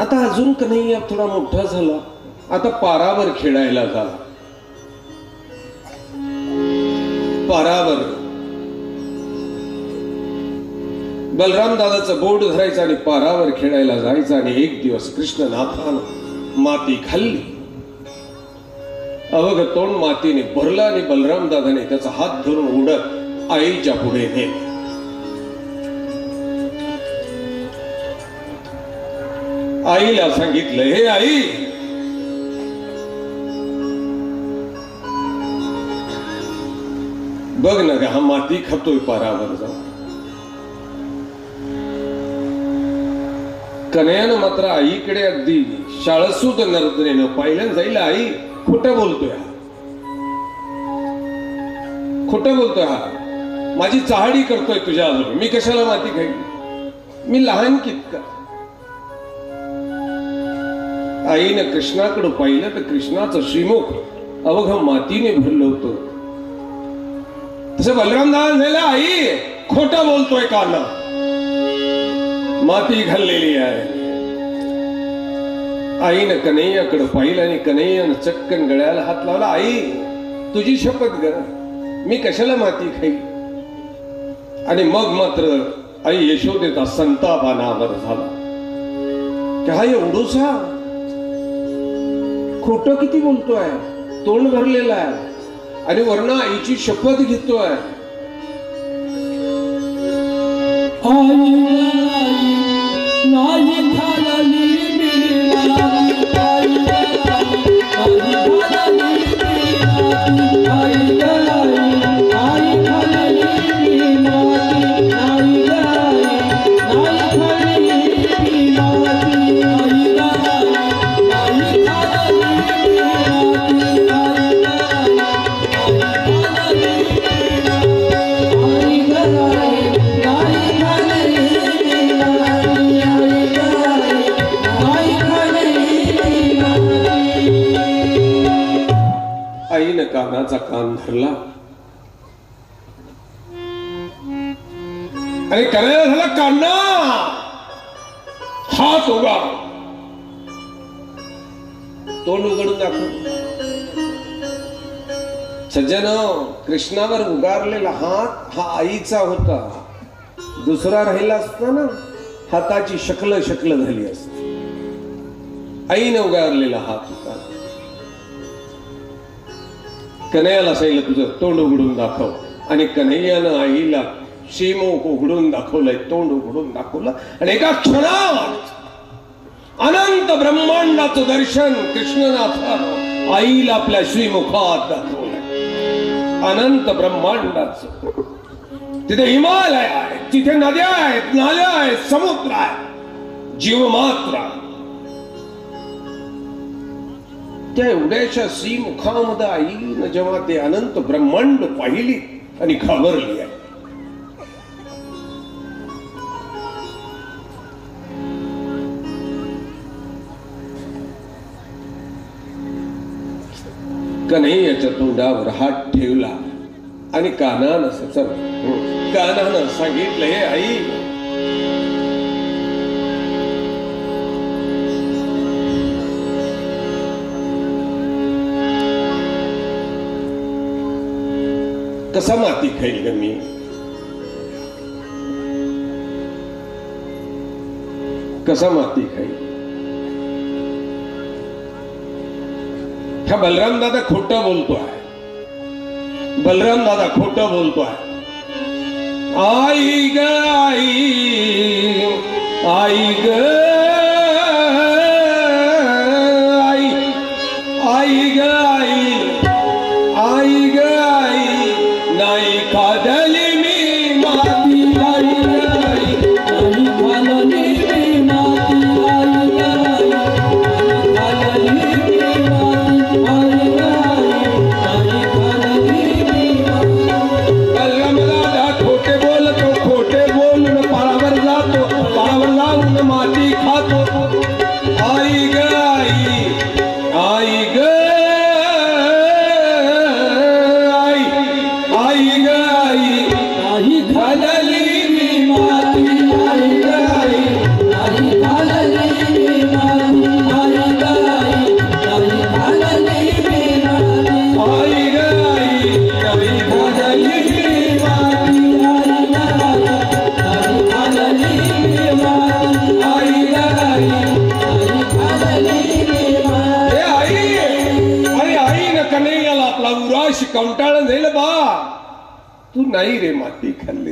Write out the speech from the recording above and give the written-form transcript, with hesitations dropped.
आता अजून कन्हैया थोडा मोठा झाला, आता पारावर खेळायला झाला. पारावर बलराम दादाचं बोट धरायचं आणि पारावर खेळायला जायचं. आणि एक दिवस कृष्णनाथानं माती खाल्ली, अवघ तोंड मातीने भरला आणि बलराम दादाने त्याचा हात धरून उडत आईच्या पुढे नेले. आईला सांगितलं, हे आई, बघ ना ग, हा माती खातोय पारावर जाऊन. कन्हैयानं मात्र आईकडे अगदी शाळसूद नजरेनं पाहिलं. जाईल, आई खोटं बोलतोय हा, खोटं बोलतोय हा, माझी चहाडी करतोय तुझ्या अजून, मी कशाला माती खाईल, मी लहान कितका. आईनं कृष्णाकडे पाहिलं तर कृष्णाचं श्रीमुख अवघ मातीने भरलं होतं. तसं बलराम दादा झालं, आई खोटं बोलतोय का ना, माती घाललेली आहे. आईनं कन्हैयाकडे पाहिलं आणि कन्हैयानं चक्कन गळ्याला हात लावला. आई तुझी शपथ ग, मी कशाला माती खाईल. आणि मग मात्र आई यशोदेचा संताप अनावर झाला की हा एवढूसा खोटं किती बोलतोय, तोंड भरलेलं आहे आणि वर्ण आईची शपथ घेतोय. आईनं कानाचा कान धरला आणि कन्हैया झाला, कान्हा हात उगार, तोंड उघडून दाखव. सज्जन, कृष्णावर उगारलेला हात हा आईचा होता. दुसरा राहिला असता ना, हाताची शक्ल झाली असती. आईने उगारलेला हात होता. कन्हैयाला सांगितलं, तुझं तोंड उघडून दाखव. आणि कन्हैयानं आईला श्रीमुख उघडून दाखवलंय, तोंड उघडून दाखवलं. आणि एका क्षणात अनंत ब्रह्मांडाचं दर्शन कृष्णनाथानं आईला आपल्या श्रीमुखात दाखवलंय. अनंत ब्रह्मांडाचं, तिथे हिमालय आहे, तिथे नद्या आहेत, नाल्या आहेत, समुद्र आहे, जीवमात्र आहे. त्या एवढ्याशा श्रीमुखामध्ये आईनं जेव्हा ते अनंत ब्रह्मांड पाहिली आणि घाबरली आहे. कन्हैयाच्या तोंडावर हात ठेवला आणि कानानं सांगितलं, हे आई, कसा माती खाईल ग मी, कसा माती खाईल. हा बलराम दादा खोटं बोलतो आहे, बलराम दादा खोटं बोलतो आहे. आई ग आई, आई ग आई, आई ग आई, आई ग आई, नाही खादली मी माती, आई ग आई, नाही खादली मी माती, आई ग आई, नाही खादली मी माती, आई ग आई, नाही खादली मी माती. बलराम दादा खोटे बोलतो, खोटे बोलून पारावर जातो, पारावर जाऊन माती खातो. आई ग आई, आई ग खादली मी माती, आई ग आई, नाही खादली मी माती. कंटाळून जाईल बा. तू नाही रे माती खाल्ली